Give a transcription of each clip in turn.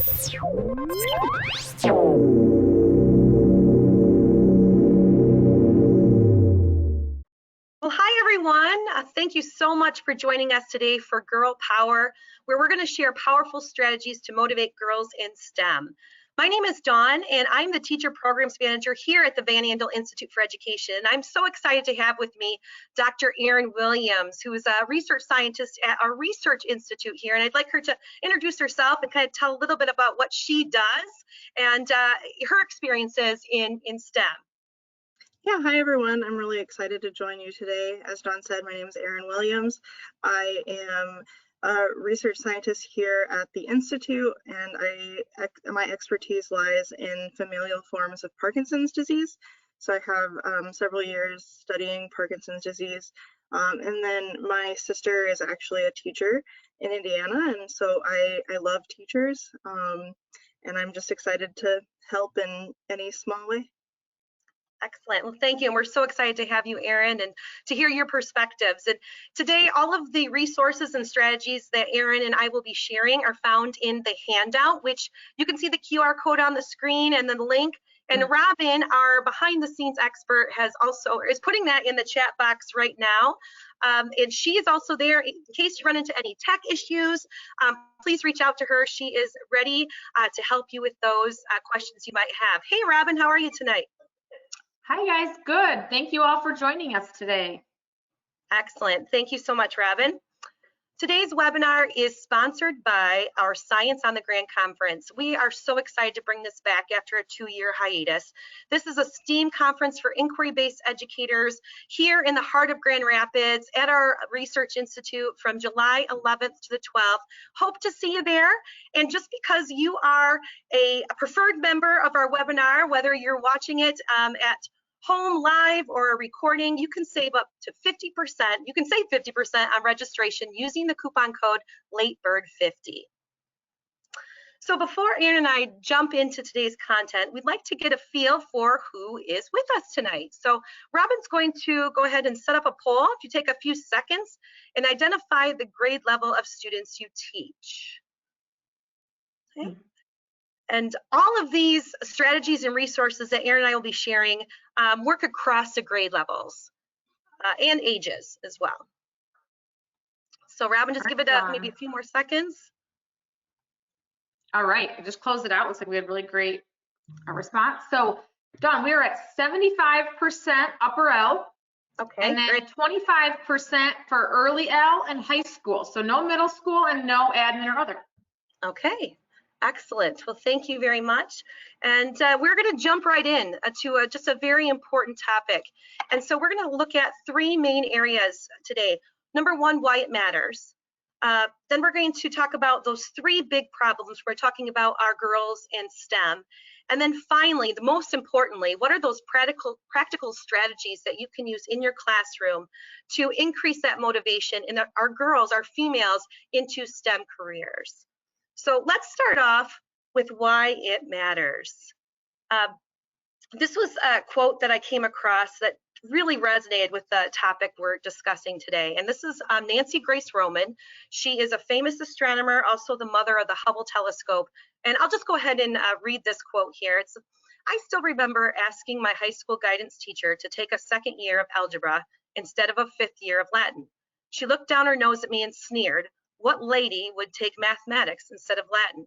Well, hi everyone. Thank you so much for joining us today for Girl Power, where we're going to share powerful strategies to motivate girls in STEM. My name is Dawn, and I'm the Teacher Programs Manager here at the Van Andel Institute for Education. I'm so excited to have with me Dr. Erin Williams, who is a research scientist at our Research Institute here. And I'd like her to introduce herself and kind of tell a little bit about what she does and her experiences in STEM. Yeah, hi everyone. I'm really excited to join you today. As Dawn said, my name is Erin Williams. I am a research scientist here at the Institute, and my expertise lies in familial forms of Parkinson's disease. So I have several years studying Parkinson's disease. And then my sister is actually a teacher in Indiana, and so I love teachers, and I'm just excited to help in any small way. Excellent. Well, thank you. And we're so excited to have you, Erin, and to hear your perspectives. And today, all of the resources and strategies that Erin and I will be sharing are found in the handout, which you can see the QR code on the screen and then the link. And Robin, our behind the scenes expert, is putting that in the chat box right now. And she is also there in case you run into any tech issues. Please reach out to her. She is ready to help you with those questions you might have. Hey, Robin, how are you tonight? Hi guys, good. Thank you all for joining us today. Excellent. Thank you so much, Robin. Today's webinar is sponsored by our Science on the Grand Conference. We are so excited to bring this back after a 2-year hiatus. This is a STEAM conference for inquiry-based educators here in the heart of Grand Rapids at our Research Institute from July 11th to the 12th. Hope to see you there. And just because you are a preferred member of our webinar, whether you're watching it at home live or a recording, you can save up to 50%. You can save 50% on registration using the coupon code LateBird50. So before Erin and I jump into today's content, we'd like to get a feel for who is with us tonight. So Robin's going to go ahead and set up a poll. If you take a few seconds and identify the grade level of students you teach. Okay. And all of these strategies and resources that Erin and I will be sharing work across the grade levels and ages as well. So Robin, just give it maybe a few more seconds. All right, I just closed it out. Looks like we had really great response. So Dawn, we are at 75% upper L. Okay, and then great. 25% for early L and high school. So no middle school and no admin or other. Okay. Excellent. Well, thank you very much. And we're going to jump right in to just a very important topic. And so we're going to look at 3 main areas today. Number 1, why it matters. Then we're going to talk about those 3 big problems. We're talking about our girls in STEM. And then finally, the most importantly, what are those practical strategies that you can use in your classroom to increase that motivation in our girls, our females, into STEM careers? So let's start off with why it matters. This was a quote that I came across that really resonated with the topic we're discussing today. And this is Nancy Grace Roman. She is a famous astronomer, also the mother of the Hubble telescope. And I'll just go ahead and read this quote here. I still remember asking my high school guidance teacher to take a 2nd year of algebra instead of a 5th year of Latin. She looked down her nose at me and sneered. What lady would take mathematics instead of Latin?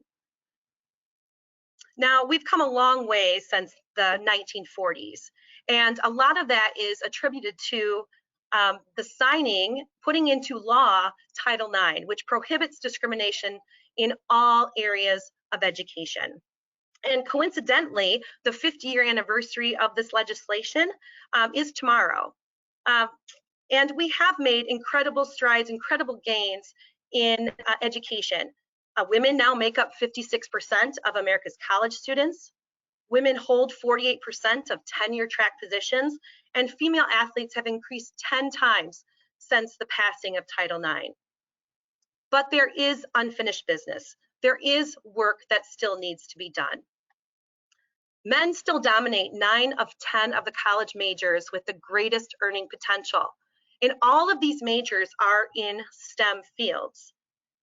Now, we've come a long way since the 1940s, and a lot of that is attributed to the putting into law Title IX, which prohibits discrimination in all areas of education. And coincidentally, the 50-year anniversary of this legislation is tomorrow. And we have made incredible strides, incredible gains in education. Women now make up 56% of America's college students. Women hold 48% of tenure track positions, and female athletes have increased 10 times since the passing of Title IX. But there is unfinished business. There is work that still needs to be done. Men still dominate 9 of 10 of the college majors with the greatest earning potential. And all of these majors are in STEM fields.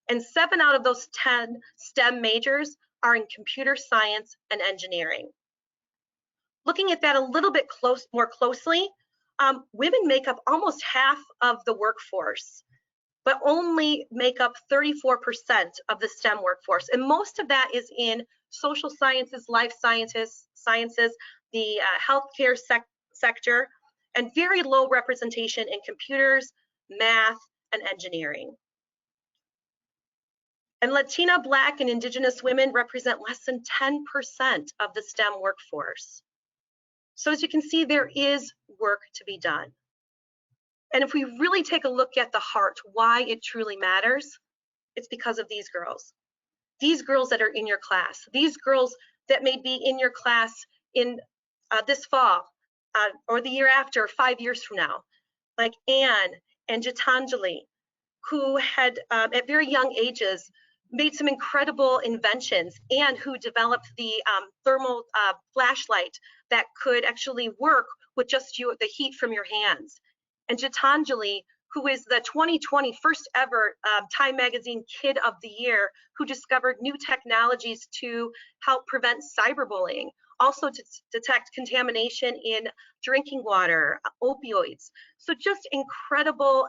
And 7 out of those 10 STEM majors are in computer science and engineering. Looking at that a little bit more closely, women make up almost half of the workforce, but only make up 34% of the STEM workforce. And most of that is in social sciences, life sciences, the healthcare sector, and very low representation in computers, math, and engineering. And Latina, Black, and Indigenous women represent less than 10% of the STEM workforce. So as you can see, there is work to be done. And if we really take a look at the heart, why it truly matters, it's because of these girls that are in your class, these girls that may be in your class in this fall or the year after, 5 years from now, like Anne and Gitanjali, who had at very young ages made some incredible inventions, and who developed the thermal flashlight that could actually work with just the heat from your hands. And Gitanjali, who is the 2020 first ever Time Magazine Kid of the Year, who discovered new technologies to help prevent cyberbullying, also to detect contamination in drinking water, opioids. So just incredible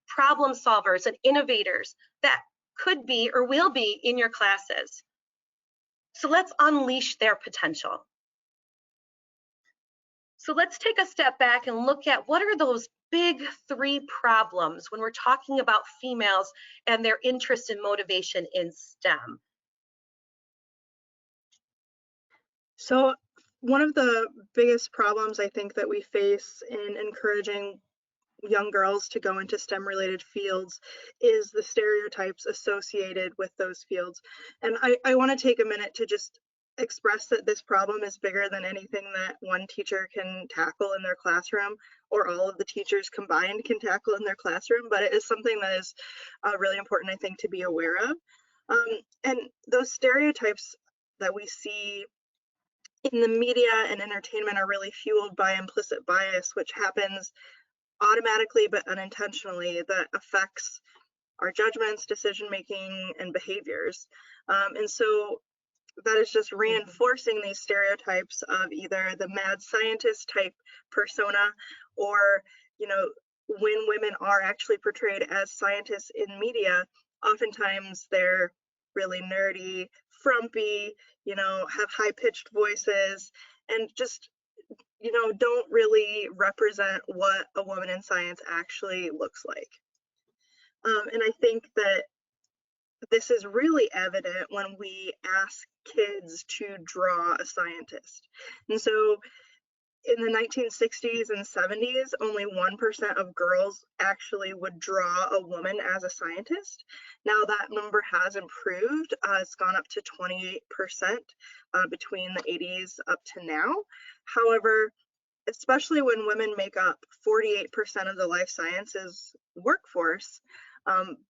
problem solvers and innovators that could be or will be in your classes. So let's unleash their potential. So let's take a step back and look at what are those big 3 problems when we're talking about females and their interest and motivation in STEM. So one of the biggest problems I think that we face in encouraging young girls to go into STEM related fields is the stereotypes associated with those fields. And I want to take a minute to just express that this problem is bigger than anything that one teacher can tackle in their classroom, or all of the teachers combined can tackle in their classroom, but it is something that is really important, I think, to be aware of. And those stereotypes that we see in the media and entertainment are really fueled by implicit bias, which happens automatically but unintentionally, that affects our judgments, decision making, and behaviors. And so that is just reinforcing these stereotypes of either the mad scientist type persona, or, you know, when women are actually portrayed as scientists in media, oftentimes they're really nerdy, frumpy, you know, have high-pitched voices, and just, you know, don't really represent what a woman in science actually looks like. And I think that this is really evident when we ask kids to draw a scientist. And so in the 1960s and 70s, only 1% of girls actually would draw a woman as a scientist. Now that number has improved. It's gone up to 28% between the 80s up to now. However, especially when women make up 48% of the life sciences workforce,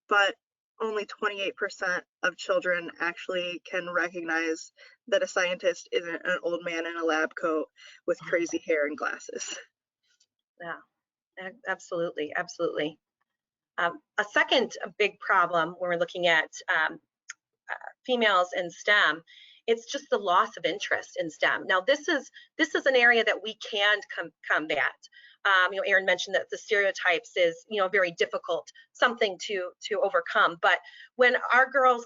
but only 28% of children actually can recognize that a scientist isn't an old man in a lab coat with crazy hair and glasses. Yeah, absolutely, absolutely. A second big problem when we're looking at females in STEM, it's just the loss of interest in STEM. Now, this is an area that we can combat. You know, Aaron mentioned that the stereotypes is, you know, very difficult, something to overcome. But when our girls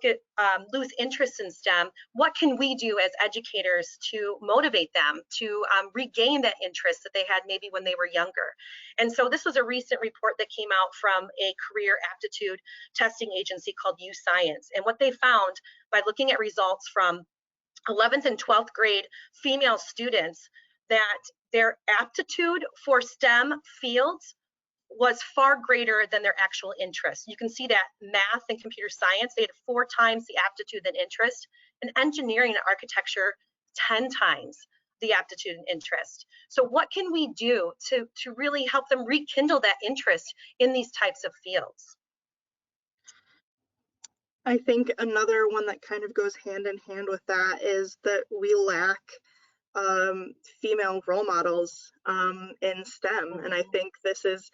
lose interest in STEM, what can we do as educators to motivate them to regain that interest that they had maybe when they were younger? And so this was a recent report that came out from a career aptitude testing agency called U-Science. And what they found by looking at results from 11th and 12th grade female students, that their aptitude for STEM fields was far greater than their actual interest. You can see that math and computer science, they had 4 times the aptitude and interest, and engineering and architecture 10 times the aptitude and interest. So what can we do to really help them rekindle that interest in these types of fields? I think another one that kind of goes hand in hand with that is that we lack female role models in STEM. And I think this is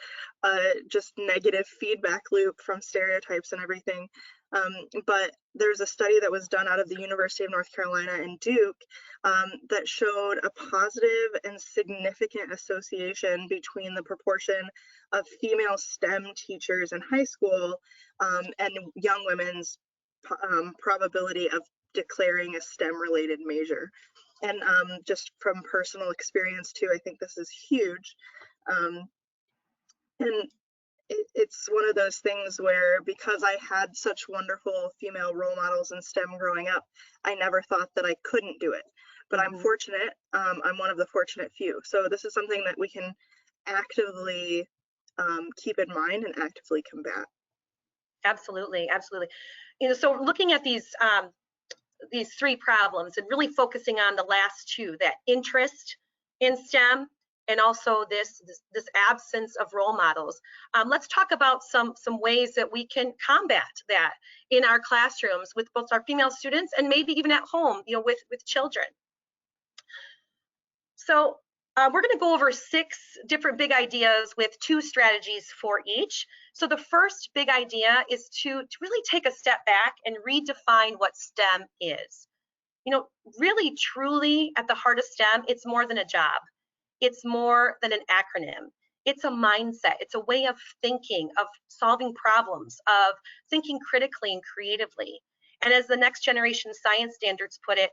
just negative feedback loop from stereotypes and everything. But there's a study that was done out of the University of North Carolina and Duke that showed a positive and significant association between the proportion of female STEM teachers in high school and young women's probability of declaring a STEM-related major. And just from personal experience too, I think this is huge. And it's one of those things where, because I had such wonderful female role models in STEM growing up, I never thought that I couldn't do it. But I'm fortunate. I'm one of the fortunate few. So this is something that we can actively keep in mind and actively combat. Absolutely, absolutely. You know, so looking at these three problems and really focusing on the last two, that interest in STEM and also this absence of role models. Let's talk about some ways that we can combat that in our classrooms with both our female students and maybe even at home, you know, with children. So we're going to go over 6 different big ideas with 2 strategies for each. So the first big idea is to really take a step back and redefine what STEM is. You know, really, truly, at the heart of STEM, it's more than a job. It's more than an acronym. It's a mindset. It's a way of thinking, of solving problems, of thinking critically and creatively. And as the next generation science standards put it,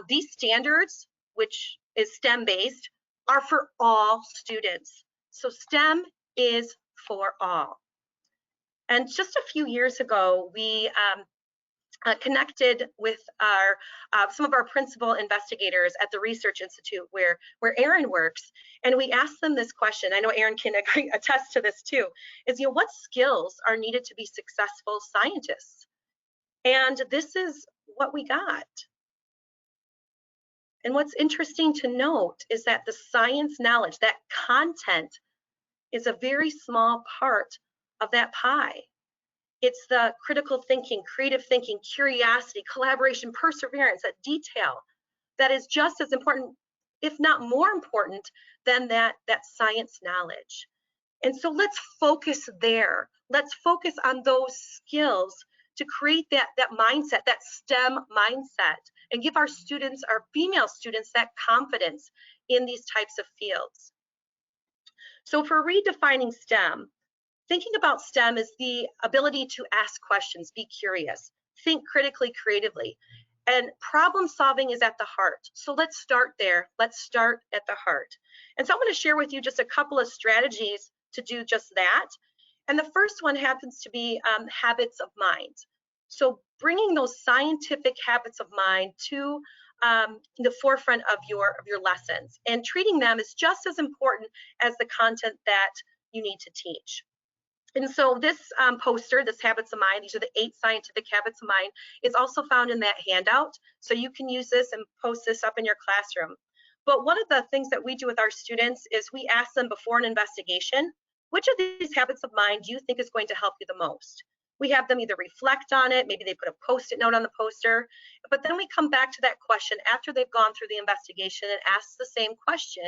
these standards, which is STEM-based, are for all students. So STEM is for all. And just a few years ago, we connected with some of our principal investigators at the Research Institute where Aaron works, and we asked them this question. I know Aaron can attest to this too, is, you know, what skills are needed to be successful scientists? And this is what we got. And what's interesting to note is that the science knowledge, that content, is a very small part of that pie. It's the critical thinking, creative thinking, curiosity, collaboration, perseverance, that detail that is just as important, if not more important, than that science knowledge. And so let's focus there. Let's focus on those skills to create that mindset, that STEM mindset, and give our students, our female students, that confidence in these types of fields. So for redefining STEM, thinking about STEM is the ability to ask questions, be curious, think critically, creatively, and problem solving is at the heart. So let's start there. Let's start at the heart. And so I'm going to share with you just a couple of strategies to do just that. And the first one happens to be habits of mind. So bringing those scientific habits of mind to the forefront of your lessons, and treating them as just as important as the content that you need to teach. And so this poster, this habits of mind, these are the 8 scientific habits of mind, is also found in that handout. So you can use this and post this up in your classroom. But one of the things that we do with our students is we ask them before an investigation, which of these habits of mind do you think is going to help you the most? We have them either reflect on it, maybe they put a Post-it note on the poster, but then we come back to that question after they've gone through the investigation and ask the same question,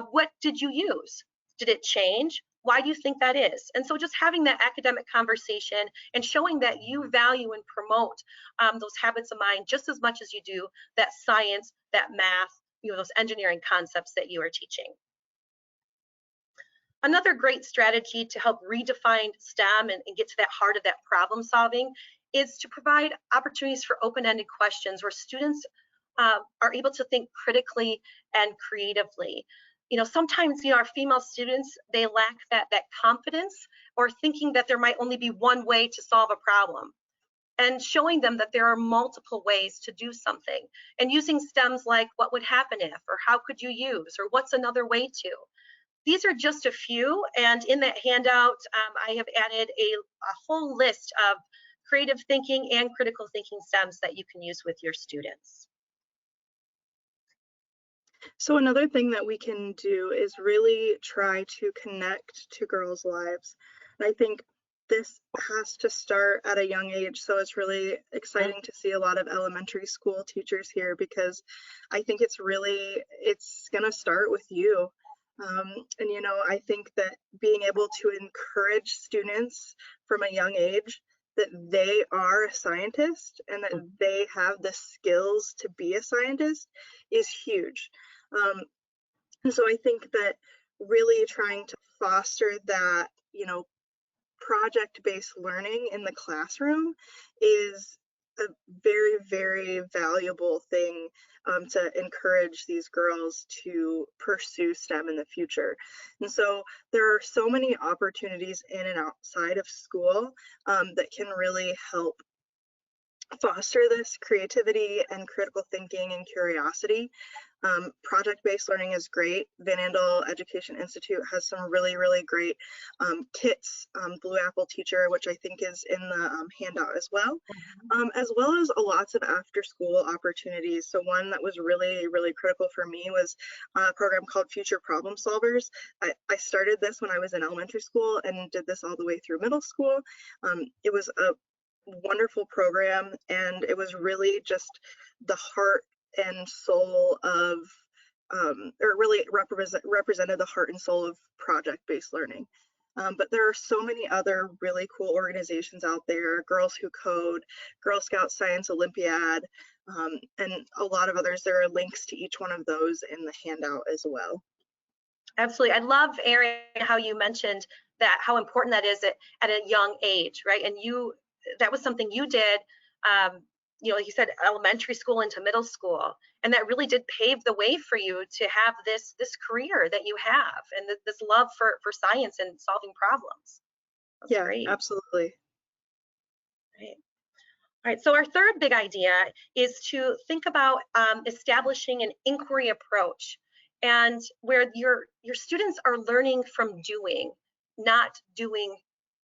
what did you use? Did it change? Why do you think that is? And so just having that academic conversation and showing that you value and promote those habits of mind just as much as you do that science, that math, you know, those engineering concepts that you are teaching. Another great strategy to help redefine STEM and get to that heart of that problem solving is to provide opportunities for open-ended questions where students are able to think critically and creatively. You know, sometimes, you know, our female students, they lack that confidence, or thinking that there might only be one way to solve a problem, and showing them that there are multiple ways to do something, and using stems like what would happen if, or how could you use, or what's another way to. These are just a few, and in that handout, I have added a whole list of creative thinking and critical thinking stems that you can use with your students. So another thing that we can do is really try to connect to girls' lives. And I think this has to start at a young age. So it's really exciting to see a lot of elementary school teachers here, because I think it's going to start with you. And, you know, I think that being able to encourage students from a young age that they are a scientist and that they have the skills to be a scientist is huge. And so I think that really trying to foster that, project-based learning in the classroom is a very, very valuable thing to encourage these girls to pursue STEM in the future. And so there are so many opportunities in and outside of school that can really help foster this creativity and critical thinking and curiosity. Project-based learning is great. Van Andel Education Institute has some really, really great kits, Blue Apple Teacher, which I think is in the handout as well as lots of after-school opportunities. So one that was really, really critical for me was a program called Future Problem Solvers. I started this when I was in elementary school and did this all the way through middle school. It was a wonderful program, and it was really just the heart and soul of, or really represented the heart and soul of project-based learning. But there are so many other really cool organizations out there, Girls Who Code, Girl Scout Science Olympiad, and a lot of others. There are links to each one of those in the handout as well. Absolutely. I love, Erin, how you mentioned that, how important that is at a young age, right? And that was something you did, like you said, elementary school into middle school, and that really did pave the way for you to have this career that you have, and this love for science and solving problems. That's great. Absolutely. Right. All right, so our third big idea is to think about establishing an inquiry approach, and where your students are learning from doing, not doing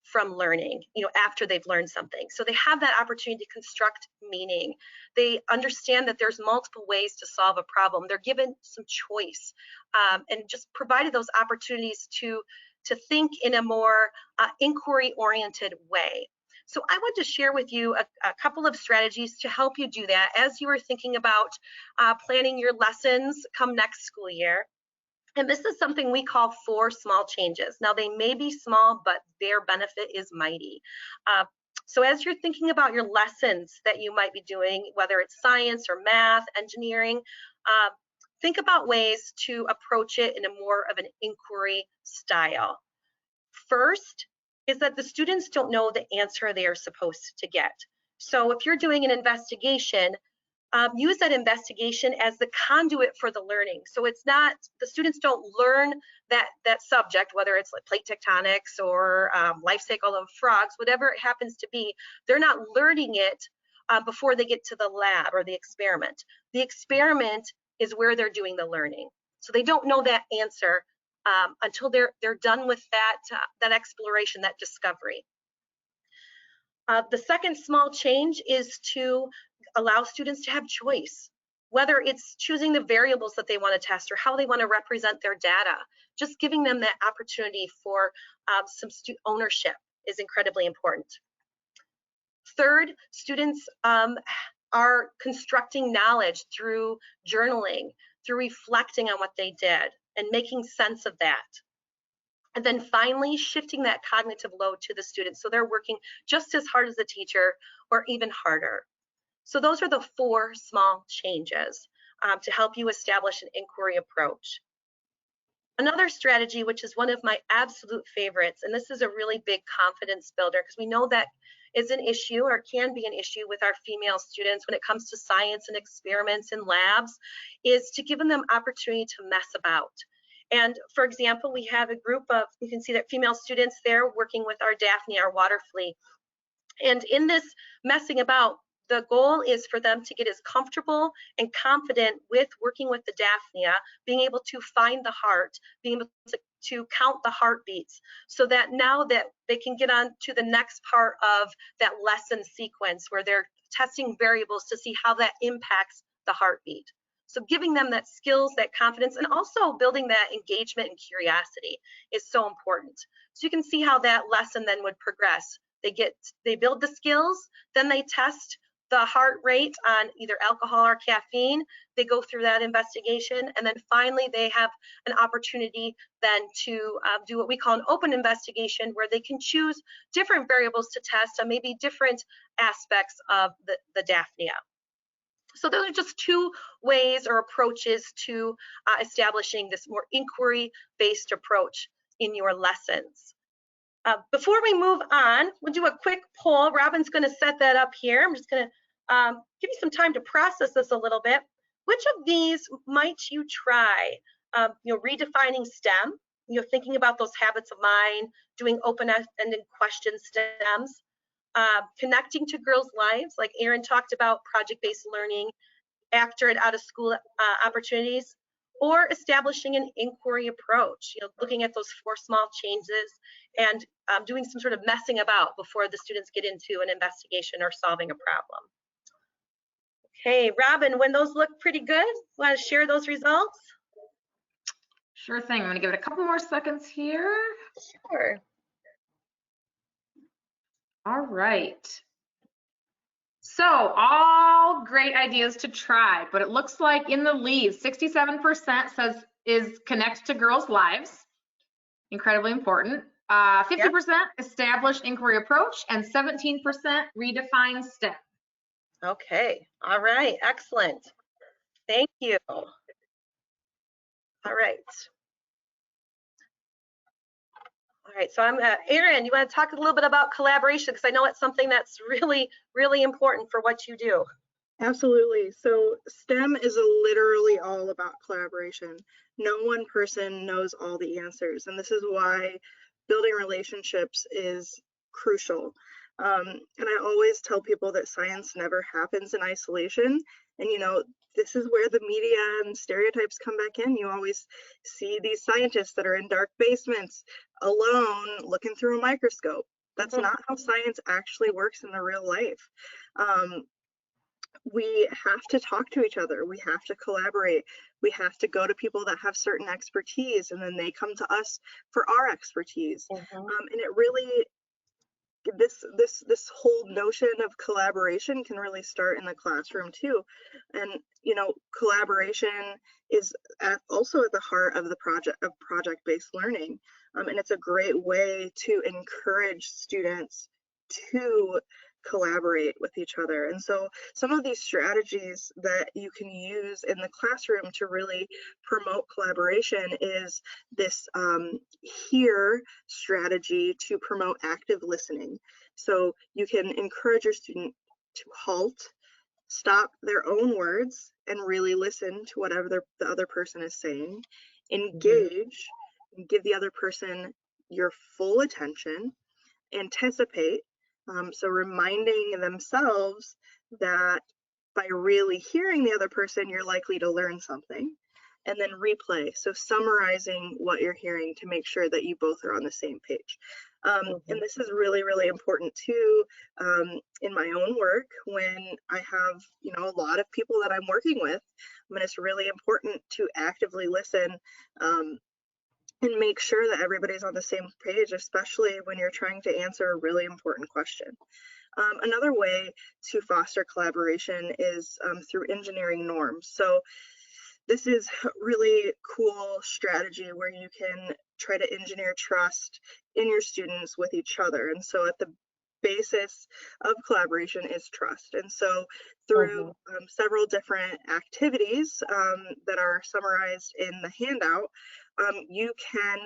from learning, after they've learned something. So they have that opportunity to construct meaning. They understand that there's multiple ways to solve a problem. They're given some choice, and just provided those opportunities to think in a more inquiry-oriented way. So I want to share with you a couple of strategies to help you do that as you are thinking about planning your lessons come next school year. And this is something we call 4 small changes. Now, they may be small, but their benefit is mighty. So as you're thinking about your lessons that you might be doing, whether it's science or math, engineering, think about ways to approach it in a more of an inquiry style. First is that the students don't know the answer they are supposed to get. So if you're doing an investigation, use that investigation as the conduit for the learning. So it's not, the students don't learn that subject, whether it's like plate tectonics or life cycle of frogs, whatever it happens to be, they're not learning it before they get to the lab or the experiment. The experiment is where they're doing the learning. So they don't know that answer until they're done with that exploration, that discovery. The second small change is to allow students to have choice, whether it's choosing the variables that they want to test or how they want to represent their data. Just giving them that opportunity for some ownership is incredibly important. Third, students are constructing knowledge through journaling, through reflecting on what they did and making sense of that. And then finally, shifting that cognitive load to the students, so they're working just as hard as the teacher or even harder. So those are the 4 small changes to help you establish an inquiry approach. Another strategy, which is one of my absolute favorites, and this is a really big confidence builder, because we know that is an issue or can be an issue with our female students when it comes to science and experiments and labs, is to give them opportunity to mess about. And for example, we have a group of, you can see that female students there working with our Daphne, our water flea. And in this messing about, the goal is for them to get as comfortable and confident with working with the Daphnia, being able to find the heart, being able to count the heartbeats, so that now that they can get on to the next part of that lesson sequence where they're testing variables to see how that impacts the heartbeat. So giving them that skills, that confidence, and also building that engagement and curiosity is so important. So you can see how that lesson then would progress. They build the skills, then they test the heart rate on either alcohol or caffeine. They go through that investigation, and then finally they have an opportunity then to do what we call an open investigation, where they can choose different variables to test on maybe different aspects of the Daphnia. So those are just two ways or approaches to establishing this more inquiry-based approach in your lessons. Before we move on, we'll do a quick poll. Robin's going to set that up here. I'm just going to give you some time to process this a little bit. Which of these might you try? Redefining STEM, thinking about those habits of mind, doing open-ended question STEMs, connecting to girls' lives, like Erin talked about, project-based learning, after and out of school opportunities, or establishing an inquiry approach, looking at those 4 small changes and doing some sort of messing about before the students get into an investigation or solving a problem. Okay, Robin, when those look pretty good, want to share those results? Sure thing. I'm going to give it a couple more seconds here. Sure. All right. So all great ideas to try, but it looks like in the lead, 67% says is connect to girls' lives. Incredibly important. 50% establish inquiry approach, and 17% redefine STEM. Okay, all right, excellent. Thank you. All right. All right, so Erin, you want to talk a little bit about collaboration, because I know it's something that's really, really important for what you do. Absolutely. So STEM is literally all about collaboration. No one person knows all the answers, and this is why building relationships is crucial. And I always tell people that science never happens in isolation. And this is where the media and stereotypes come back in. You always see these scientists that are in dark basements alone looking through a microscope. That's not how science actually works in the real life. We have to talk to each other. We have to collaborate. We have to go to people that have certain expertise, and then they come to us for our expertise. And it really, this whole notion of collaboration can really start in the classroom too. And collaboration is also at the heart of the project-based learning, and it's a great way to encourage students to collaborate with each other. And so some of these strategies that you can use in the classroom to really promote collaboration is this H.E.A.R strategy to promote active listening. So you can encourage your student to halt, stop their own words, and really listen to whatever the other person is saying, engage, give the other person your full attention, anticipate. So reminding themselves that by really hearing the other person, you're likely to learn something. And then replay, so summarizing what you're hearing to make sure that you both are on the same page. And this is really, really important too in my own work when I have, a lot of people that I'm working with. I mean, it's really important to actively listen and make sure that everybody's on the same page, especially when you're trying to answer a really important question. Another way to foster collaboration is through engineering norms. So this is a really cool strategy where you can try to engineer trust in your students with each other. And so at the basis of collaboration is trust. And so through several different activities that are summarized in the handout, you can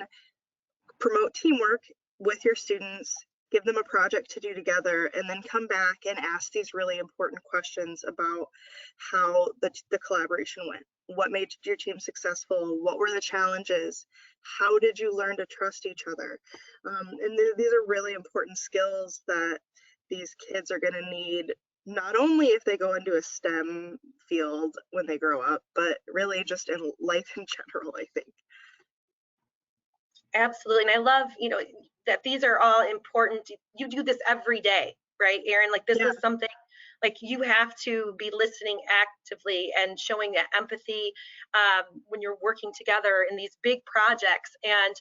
promote teamwork with your students, give them a project to do together, and then come back and ask these really important questions about how the collaboration went. What made your team successful? What were the challenges? How did you learn to trust each other? And these are really important skills that these kids are going to need, not only if they go into a STEM field when they grow up, but really just in life in general, I think. Absolutely. And I love, that these are all important. You do this every day, right, Erin? Like this is something, Like, you have to be listening actively and showing that empathy when you're working together in these big projects, and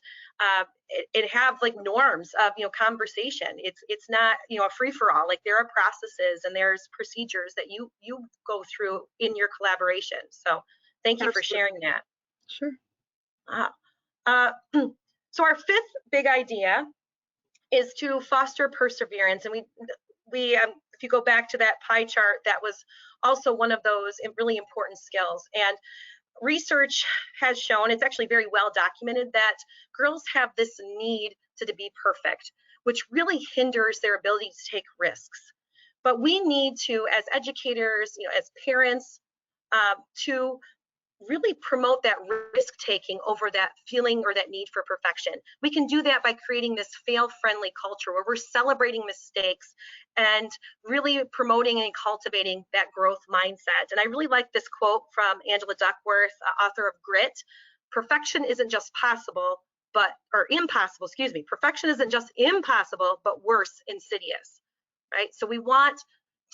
it have like norms of, you know, conversation. It's not, you know, a free for all. Like, there are processes and there's procedures that you go through in your collaboration. So thank you for Absolutely. sharing that. Sure. So our fifth big idea is to foster perseverance. And if you go back to that pie chart, that was also one of those really important skills. And research has shown, it's actually very well documented, that girls have this need to be perfect, which really hinders their ability to take risks. But we need to, as educators, you know, as parents, to really promote that risk taking over that feeling or that need for perfection. We can do that by creating this fail-friendly culture where we're celebrating mistakes and really promoting and cultivating that growth mindset. And I really like this quote from Angela Duckworth, author of Grit. Perfection isn't just possible, or impossible, excuse me. Perfection isn't just impossible, but worse, insidious, right? So we want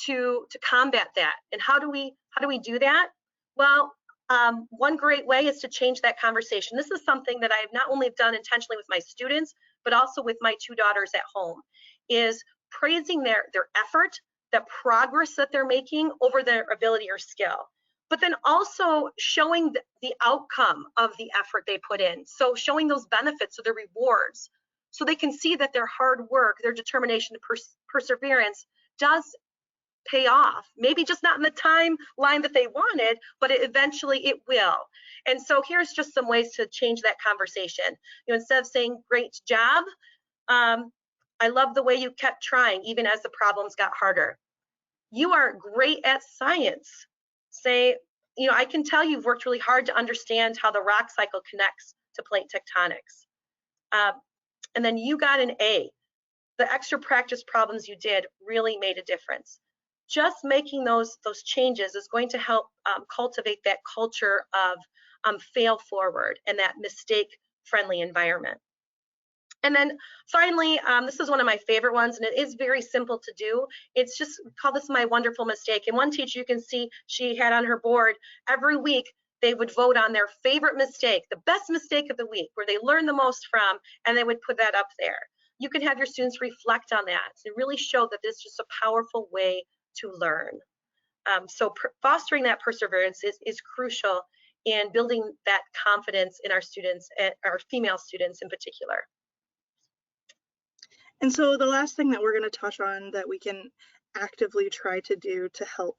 to combat that. And how do we do that? Well, one great way is to change that conversation. This is something that I've not only done intentionally with my students, but also with my two daughters at home, is praising their effort, the progress that they're making over their ability or skill, but then also showing the outcome of the effort they put in. So showing those benefits of the rewards, so they can see that their hard work, their determination, perseverance does pay off. Maybe just not in the timeline that they wanted, but eventually it will. And so here's just some ways to change that conversation. You know, instead of saying great job, I love the way you kept trying even as the problems got harder. You are great at science. Say, you know, I can tell you've worked really hard to understand how the rock cycle connects to plate tectonics. And then you got an A. The extra practice problems you did really made a difference. Just making those changes is going to help cultivate that culture of fail forward and that mistake-friendly environment. And then finally, this is one of my favorite ones, and it is very simple to do. It's just, call this my wonderful mistake. And one teacher, you can see she had on her board every week, they would vote on their favorite mistake, the best mistake of the week, where they learned the most from, and they would put that up there. You can have your students reflect on that to really show that this is just a powerful way to learn. So fostering that perseverance is crucial in building that confidence in our students, our female students in particular. And so the last thing that we're going to touch on that we can actively try to do to help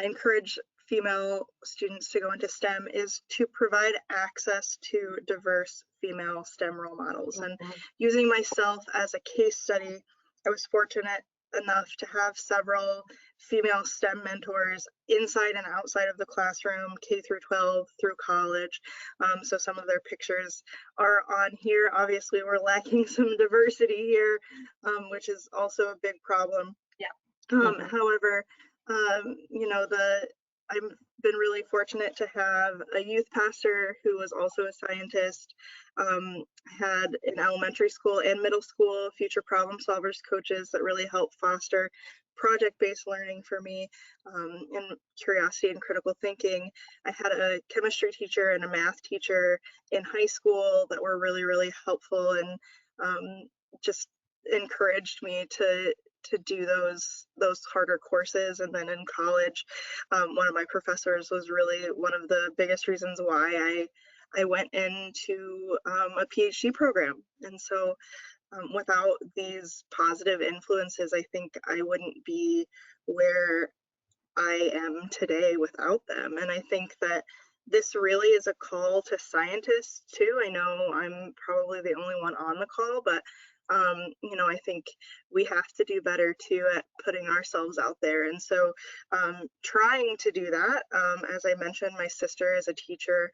encourage female students to go into STEM is to provide access to diverse female STEM role models. And using myself as a case study, I was fortunate enough to have several female STEM mentors inside and outside of the classroom, K through 12 through college. So some of their pictures are on here. Obviously, we're lacking some diversity here, which is also a big problem. Yeah. However, you know, I've been really fortunate to have a youth pastor who was also a scientist, had in elementary school and middle school future problem solvers coaches that really help foster project-based learning for me, and curiosity and critical thinking. I had a chemistry teacher and a math teacher in high school that were really, really helpful and just encouraged me to do those harder courses. And then in college, one of my professors was really one of the biggest reasons why I went into a PhD program. And so without these positive influences, I think I wouldn't be where I am today without them. And I think that this really is a call to scientists too. I know I'm probably the only one on the call, but you know, I think we have to do better too at putting ourselves out there. And so trying to do that, as I mentioned, my sister is a teacher.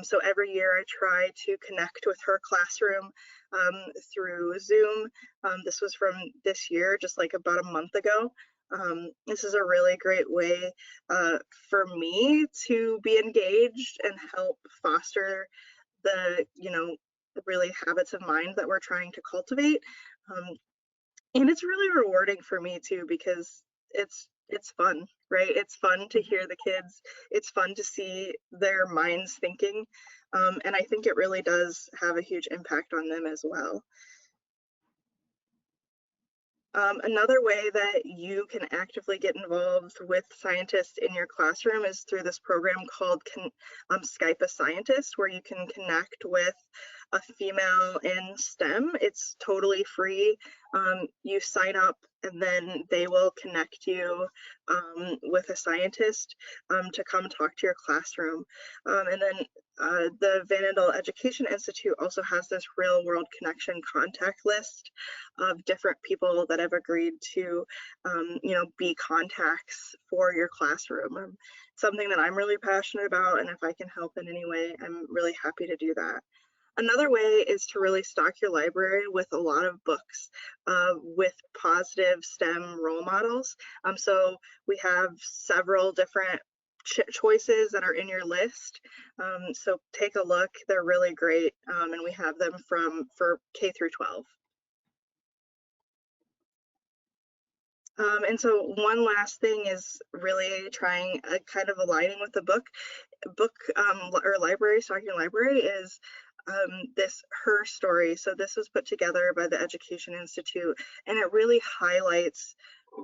So every year I try to connect with her classroom through Zoom. This was from this year, just like about a month ago. This is a really great way for me to be engaged and help foster the, you know, really habits of mind that we're trying to cultivate. And it's really rewarding for me too, because it's it's fun, right? It's fun to hear the kids. It's fun to see their minds thinking. And I think it really does have a huge impact on them as well. Another way that you can actively get involved with scientists in your classroom is through this program called Skype a Scientist, where you can connect with a female in STEM. It's totally free. You sign up and then they will connect you with a scientist to come talk to your classroom. And then the Van Andel Education Institute also has this real world connection contact list of different people that have agreed to, be contacts for your classroom. Something that I'm really passionate about, and if I can help in any way, I'm really happy to do that. Another way is to really stock your library with a lot of books with positive STEM role models. So we have several different choices that are in your list. So take a look, they're really great, and we have them for K through 12. And so one last thing is really trying kind of aligning with the book or library, stocking your library is this H.E.A.R story. So this was put together by the Education Institute, and it really highlights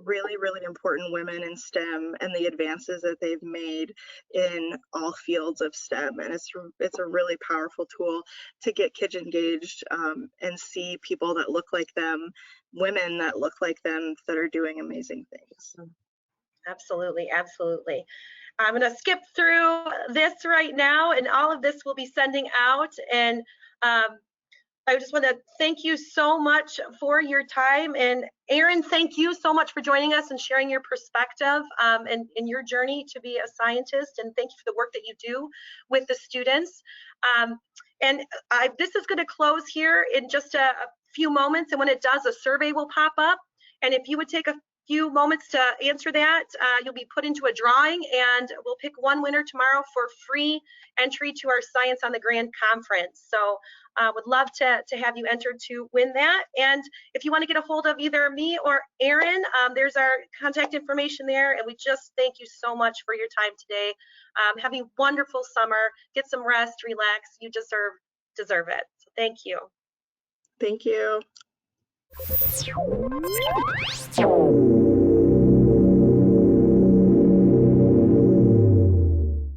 really, really important women in STEM and the advances that they've made in all fields of STEM. And it's a really powerful tool to get kids engaged and see people that look like them, women that look like them that are doing amazing things. Absolutely, absolutely. I'm going to skip through this right now, and all of this will be sending out. And I just want to thank you so much for your time. And Erin, thank you so much for joining us and sharing your perspective and your journey to be a scientist. And thank you for the work that you do with the students. This is going to close here in just a few moments. And when it does, a survey will pop up. And if you would take a few moments to answer that, you'll be put into a drawing, and we'll pick one winner tomorrow for free entry to our Science on the Grand Conference. So would love to have you entered to win that. And if you want to get a hold of either me or Erin, there's our contact information there. And we just thank you so much for your time today. Have a wonderful summer. Get some rest, relax. You deserve it. So thank you. Thank you.